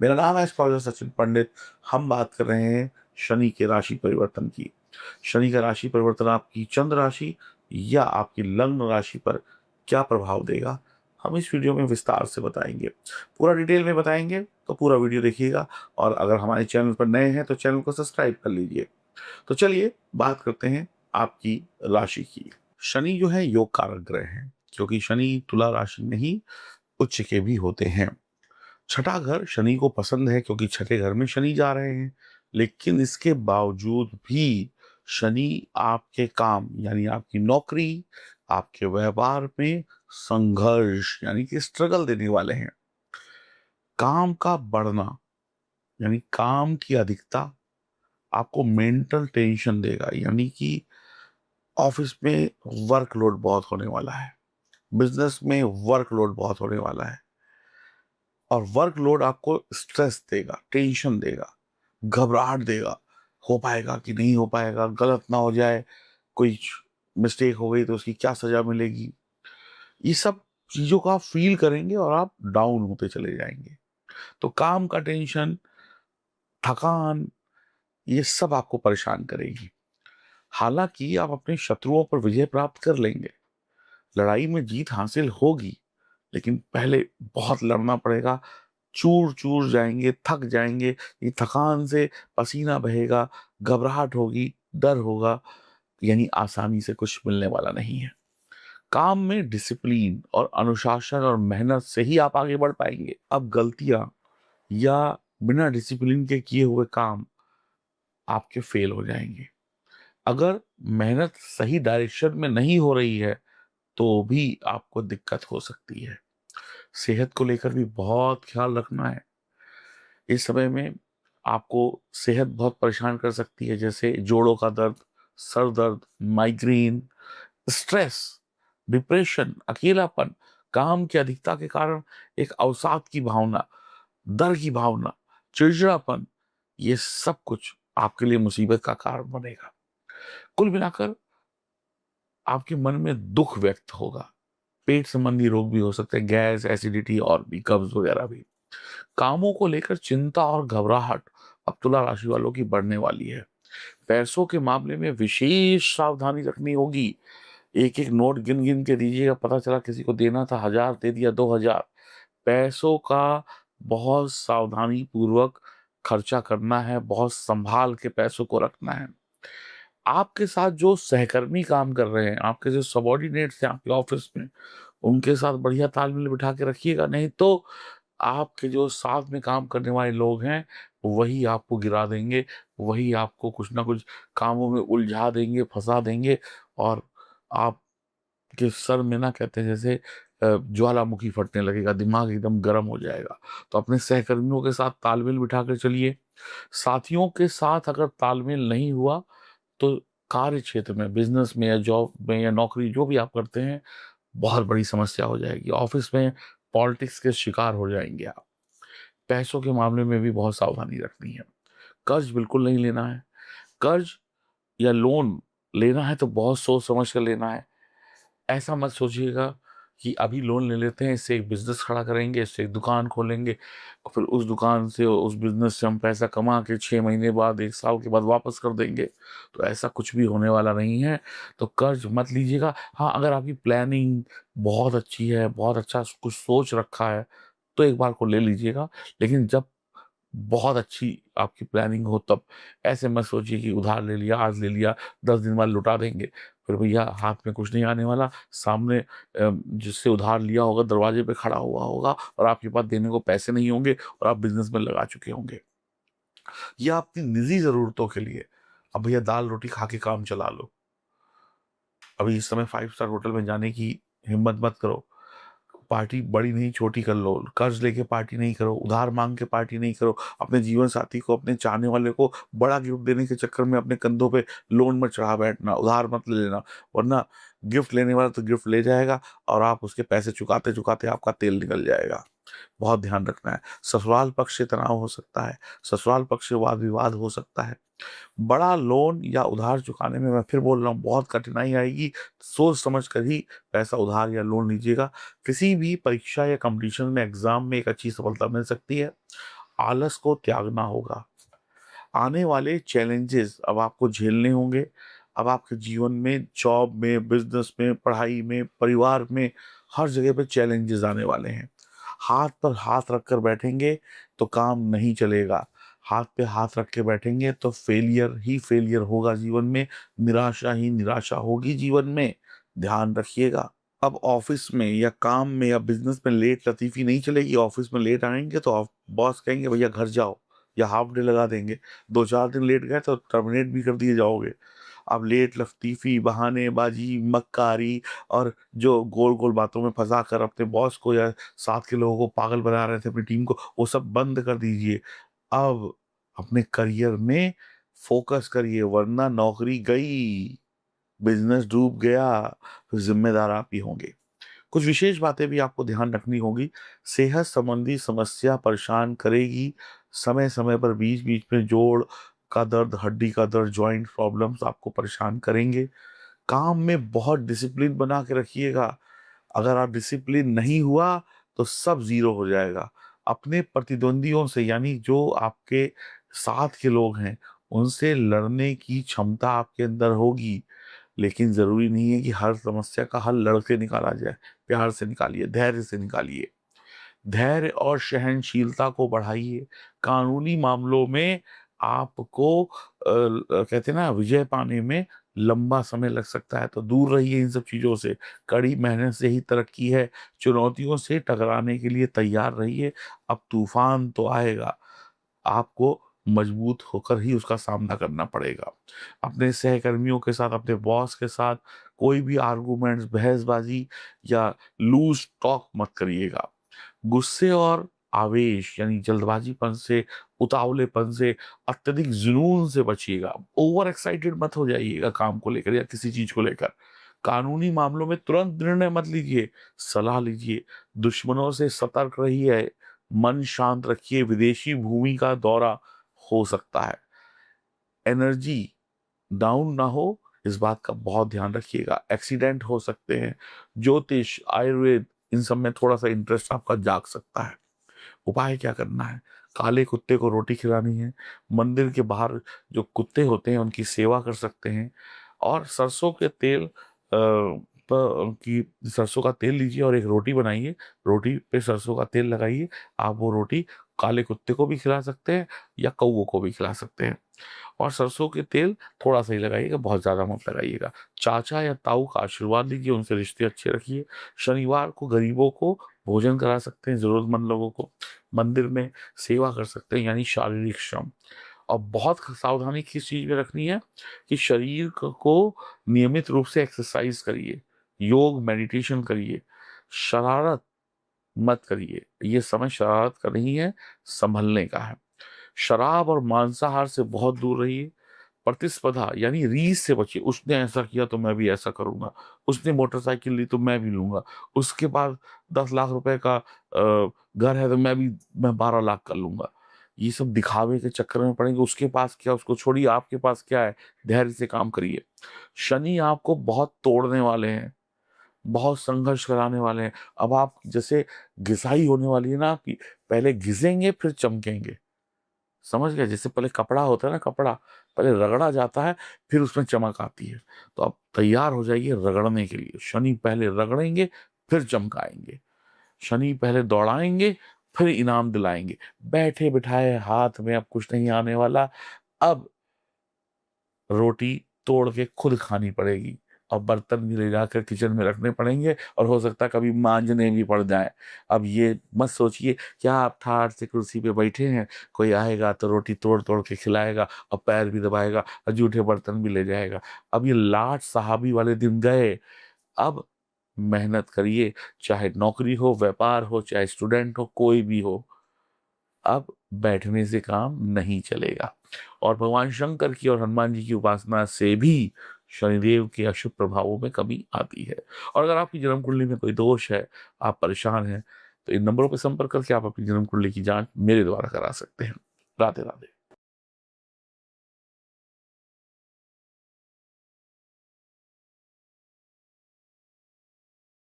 मेरा नाम है एस्ट्रोलॉजर सचिन पंडित। हम बात कर रहे हैं शनि के राशि परिवर्तन की। शनि का राशि परिवर्तन आपकी चंद्र राशि या आपकी लग्न राशि पर क्या प्रभाव देगा, हम इस वीडियो में विस्तार से बताएंगे। पूरा डिटेल में बताएंगे, तो पूरा वीडियो देखिएगा। और अगर हमारे चैनल पर नए हैं तो चैनल को सब्सक्राइब कर लीजिए। तो चलिए बात करते हैं आपकी राशि की। शनि जो है योग कारक ग्रह है, क्योंकि शनि तुला राशि में ही उच्च के भी होते हैं। छठा घर शनि को पसंद है, क्योंकि छठे घर में शनि जा रहे हैं। लेकिन इसके बावजूद भी शनि आपके काम यानी आपकी नौकरी, आपके व्यापार में संघर्ष यानी कि स्ट्रगल देने वाले हैं। काम का बढ़ना यानी काम की अधिकता आपको मेंटल टेंशन देगा, यानी कि ऑफिस में वर्कलोड बहुत होने वाला है, बिजनेस में वर्कलोड बहुत होने वाला है। और वर्कलोड आपको स्ट्रेस देगा, टेंशन देगा, घबराहट देगा। हो पाएगा कि नहीं हो पाएगा, गलत ना हो जाए, कोई मिस्टेक हो गई तो उसकी क्या सजा मिलेगी। ये सब चीजों को आप फील करेंगे और आप डाउन होते चले जाएंगे। तो काम का टेंशन, थकान, ये सब आपको परेशान करेगी। हालांकि आप अपने शत्रुओं पर विजय प्राप्त कर लेंगे, लड़ाई में जीत हासिल होगी, लेकिन पहले बहुत लड़ना पड़ेगा। चूर चूर जाएंगे, थक जाएंगे। ये थकान से पसीना बहेगा, घबराहट होगी, डर होगा, यानी आसानी से कुछ मिलने वाला नहीं है। काम में डिसिप्लिन और अनुशासन और मेहनत से ही आप आगे बढ़ पाएंगे। अब गलतियां या बिना डिसिप्लिन के किए हुए काम आपके फेल हो जाएंगे। अगर मेहनत सही डायरेक्शन में नहीं हो रही है तो भी आपको दिक्कत हो सकती है। सेहत को लेकर भी बहुत ख्याल रखना है। इस समय में आपको सेहत बहुत परेशान कर सकती है, जैसे जोड़ों का दर्द, सर दर्द, माइग्रेन, स्ट्रेस, डिप्रेशन, अकेलापन, काम की अधिकता के कारण एक अवसाद की भावना, डर की भावना, चिड़चिड़ापन, ये सब कुछ आपके लिए मुसीबत का कारण बनेगा। कुल मिलाकर आपके मन में दुख व्यक्त होगा। पेट संबंधी रोग भी हो सकते हैं, गैस, एसिडिटी और भी कब्ज वगैरह भी। कामों को लेकर चिंता और घबराहट अब तुला राशि वालों की बढ़ने वाली है। पैसों के मामले में विशेष सावधानी रखनी होगी। एक एक नोट गिन गिन के दीजिएगा। पता चला किसी को देना था 1000, दे दिया 2000। पैसों का बहुत सावधानी पूर्वक खर्चा करना है, बहुत संभाल के पैसों को रखना है। आपके साथ जो सहकर्मी काम कर रहे हैं, आपके जो सबॉर्डिनेट्स हैं आपके ऑफिस में, उनके साथ बढ़िया तालमेल बिठा के रखिएगा। नहीं तो आपके जो साथ में काम करने वाले लोग हैं, वही आपको गिरा देंगे, वही आपको कुछ ना कुछ कामों में उलझा देंगे, फंसा देंगे। और आपके सर में ना, कहते हैं जैसे ज्वालामुखी फटने लगेगा, दिमाग एकदम गर्म हो जाएगा। तो अपने सहकर्मियों के साथ तालमेल बिठा कर चलिए। साथियों के साथ अगर तालमेल नहीं हुआ तो कार्य क्षेत्र में, बिजनेस में या जॉब में या नौकरी जो भी आप करते हैं, बहुत बड़ी समस्या हो जाएगी। ऑफिस में पॉलिटिक्स के शिकार हो जाएंगे आप। पैसों के मामले में भी बहुत सावधानी रखनी है। कर्ज बिल्कुल नहीं लेना है। कर्ज या लोन लेना है तो बहुत सोच समझ कर लेना है। ऐसा मत सोचिएगा कि अभी लोन ले लेते हैं, इससे एक बिजनेस खड़ा करेंगे, इससे एक दुकान खोलेंगे, और फिर उस दुकान से, उस बिजनेस से हम पैसा कमा के 6 महीने बाद, 1 साल के बाद वापस कर देंगे। तो ऐसा कुछ भी होने वाला नहीं है। तो कर्ज मत लीजिएगा। हाँ, अगर आपकी प्लानिंग बहुत अच्छी है, बहुत अच्छा कुछ सोच रखा है, तो एक बार को ले लीजिएगा। लेकिन जब बहुत अच्छी आपकी प्लानिंग हो तब ऐसे मत सोचिए कि उधार ले लिया, आज ले लिया, 10 दिन बाद लौटा देंगे। फिर भैया हाथ में कुछ नहीं आने वाला। सामने जिससे उधार लिया होगा दरवाजे पे खड़ा हुआ होगा, और आपके पास देने को पैसे नहीं होंगे, और आप बिजनेस में लगा चुके होंगे। या अपनी निजी जरूरतों के लिए अब भैया दाल रोटी खा के काम चला लो। अभी इस समय 5 स्टार होटल में जाने की हिम्मत मत करो। पार्टी बड़ी नहीं छोटी कर लो। कर्ज लेके पार्टी नहीं करो, उधार मांग के पार्टी नहीं करो। अपने जीवन साथी को, अपने चाहने वाले को बड़ा गिफ्ट देने के चक्कर में अपने कंधों पे लोन मत चढ़ा बैठना, उधार मत ले लेना। वरना गिफ्ट लेने वाला तो गिफ्ट ले जाएगा, और आप उसके पैसे चुकाते चुकाते आपका तेल निकल जाएगा। बहुत ध्यान रखना है। ससुराल पक्ष से तनाव हो सकता है, ससुराल पक्ष से वाद विवाद हो सकता है। बड़ा लोन या उधार चुकाने में, मैं फिर बोल रहा हूँ, बहुत कठिनाई आएगी। सोच समझ कर ही पैसा उधार या लोन लीजिएगा। किसी भी परीक्षा या कंपटीशन में, एग्जाम में एक अच्छी सफलता मिल सकती है। आलस को त्यागना होगा। आने वाले चैलेंजेस अब आपको झेलने होंगे। अब आपके जीवन में, जॉब में, बिजनेस में, पढ़ाई में, परिवार में, हर जगह पे चैलेंजेस आने वाले हैं। हाथ पर हाथ रख कर बैठेंगे तो काम नहीं चलेगा। हाथ पे हाथ रख के बैठेंगे तो फेलियर ही फेलियर होगा जीवन में, निराशा ही निराशा होगी जीवन में। ध्यान रखिएगा। अब ऑफिस में या काम में या बिजनेस में लेट लतीफ़ी नहीं चलेगी। ऑफिस में लेट आएँगे तो बॉस कहेंगे भैया घर जाओ, या हाफ डे लगा देंगे। 2-4 दिन लेट गए तो टर्मिनेट भी कर दिए जाओगे। अब लेट लतीफ़ी, बहानेबाज़ी, मक्कारी और जो गोल-गोल बातों में फँसा कर अपने बॉस को या साथ के लोगों को पागल बना रहे थे अपनी टीम को, वो सब बंद कर दीजिए। अब अपने करियर में फ़ोकस करिए, वरना नौकरी गई, बिज़नेस डूब गया, फिर ज़िम्मेदार आप ही होंगे। कुछ विशेष बातें भी आपको ध्यान रखनी होगी। सेहत संबंधी समस्या परेशान करेगी। समय-समय पर बीच-बीच में जोड़ का दर्द, हड्डी का दर्द, जॉइंट प्रॉब्लम्स आपको परेशान करेंगे। काम में बहुत डिसिप्लिन बना के रखिएगा। अगर आप डिसिप्लिन नहीं हुआ तो सब ज़ीरो हो जाएगा। अपने प्रतिद्वंदियों से, यानी जो आपके साथ के लोग हैं, उनसे लड़ने की क्षमता आपके अंदर होगी। लेकिन ज़रूरी नहीं है कि हर समस्या का हल लड़ के निकाला जाए। प्यार से निकालिए, धैर्य से निकालिए। धैर्य और सहनशीलता को बढ़ाइए। कानूनी मामलों में आपको कहते हैं ना, विजय पाने में लंबा समय लग सकता है, तो दूर रहिए इन सब चीज़ों से। कड़ी मेहनत से ही तरक्की है। चुनौतियों से टकराने के लिए तैयार रहिए। अब तूफ़ान तो आएगा, आपको मजबूत होकर ही उसका सामना करना पड़ेगा। अपने सहकर्मियों के साथ, अपने बॉस के साथ कोई भी आर्गुमेंट्स, बहसबाजी या लूज़ टॉक मत करिएगा। गुस्से और आवेश, यानी जल्दबाजीपन से, उतावलेपन से, अत्यधिक जुनून से बचिएगा। ओवर एक्साइटेड मत हो जाइएगा काम को लेकर या किसी चीज़ को लेकर। कानूनी मामलों में तुरंत निर्णय मत लीजिए, सलाह लीजिए। दुश्मनों से सतर्क रहिए, मन शांत रखिए। विदेशी भूमि का दौरा हो सकता है। एनर्जी डाउन ना हो, इस बात का बहुत ध्यान रखिएगा। एक्सीडेंट हो सकते हैं। ज्योतिष, आयुर्वेद, इन सब में थोड़ा-सा इंटरेस्ट आपका जाग सकता है। उपाय क्या करना है? काले कुत्ते को रोटी खिलानी है। मंदिर के बाहर जो कुत्ते होते हैं उनकी सेवा कर सकते हैं। और सरसों के तेल की सरसों का तेल लीजिए और एक रोटी बनाइए। रोटी पे सरसों का तेल लगाइए। आप वो रोटी काले कुत्ते को भी खिला सकते हैं या कौवों को भी खिला सकते हैं। और सरसों के तेल थोड़ा-सा ही लगाइएगा, बहुत ज़्यादा मत लगाइएगा। चाचा या ताऊ का आशीर्वाद लीजिए, उनसे रिश्ते अच्छे रखिए। शनिवार को गरीबों को भोजन करा सकते हैं, ज़रूरतमंद लोगों को। मंदिर में सेवा कर सकते हैं, यानी शारीरिक श्रम। और बहुत सावधानी किस चीज़ में रखनी है कि शरीर को नियमित रूप से एक्सरसाइज करिए, योग, मेडिटेशन करिए। शरारत मत करिए। ये समय शरारत का नहीं है, सँभलने का है। शराब और मांसाहार से बहुत दूर रहिए। प्रतिस्पर्धा, यानी रीस से बचिए। उसने ऐसा किया तो मैं भी ऐसा करूँगा। उसने मोटरसाइकिल ली तो मैं भी लूँगा। उसके पास 10 लाख रुपए का घर है तो मैं 12 लाख का लूँगा। ये सब दिखावे के चक्कर में पड़ेंगे। उसके पास क्या, उसको छोड़िए, आपके पास क्या है? धैर्य से काम करिए। शनि आपको बहुत तोड़ने वाले हैं, बहुत संघर्ष कराने वाले हैं। अब आप जैसे घिसाई होने वाली है ना आपकी, पहले घिसेंगे फिर चमकेंगे। समझ गए? जैसे पहले कपड़ा होता है ना, कपड़ा पहले रगड़ा जाता है, फिर उसमें चमक आती है। तो आप तैयार हो जाइए रगड़ने के लिए। शनि पहले रगड़ेंगे, फिर चमकाएँगे। शनि पहले दौड़ाएँगे, फिर इनाम दिलाएँगे। बैठे-बिठाए हाथ में अब कुछ नहीं आने वाला। अब रोटी तोड़ के खुद खानी पड़ेगी और बर्तन भी ले जाकर किचन में रखने पड़ेंगे और हो सकता है कभी मांजने भी पड़ जाएँ। अब ये मत सोचिए क्या आप ठाठ से कुर्सी पे बैठे हैं, कोई आएगा तो रोटी तोड़-तोड़ के खिलाएगा और पैर भी दबाएगा और जूठे बर्तन भी ले जाएगा। अब ये लाट साहबी वाले दिन गए। अब मेहनत करिए, चाहे नौकरी हो, व्यापार हो, चाहे स्टूडेंट हो, कोई भी हो। अब बैठने से काम नहीं चलेगा। और भगवान शंकर की और हनुमान जी की उपासना से भी शनिदेव के अशुभ प्रभावों में कमी आती है। और अगर आपकी जन्म कुंडली में कोई दोष है, आप परेशान हैं, तो इन नंबरों पर संपर्क करके आप अपनी जन्म कुंडली की जांच मेरे द्वारा करा सकते हैं। राधे राधे।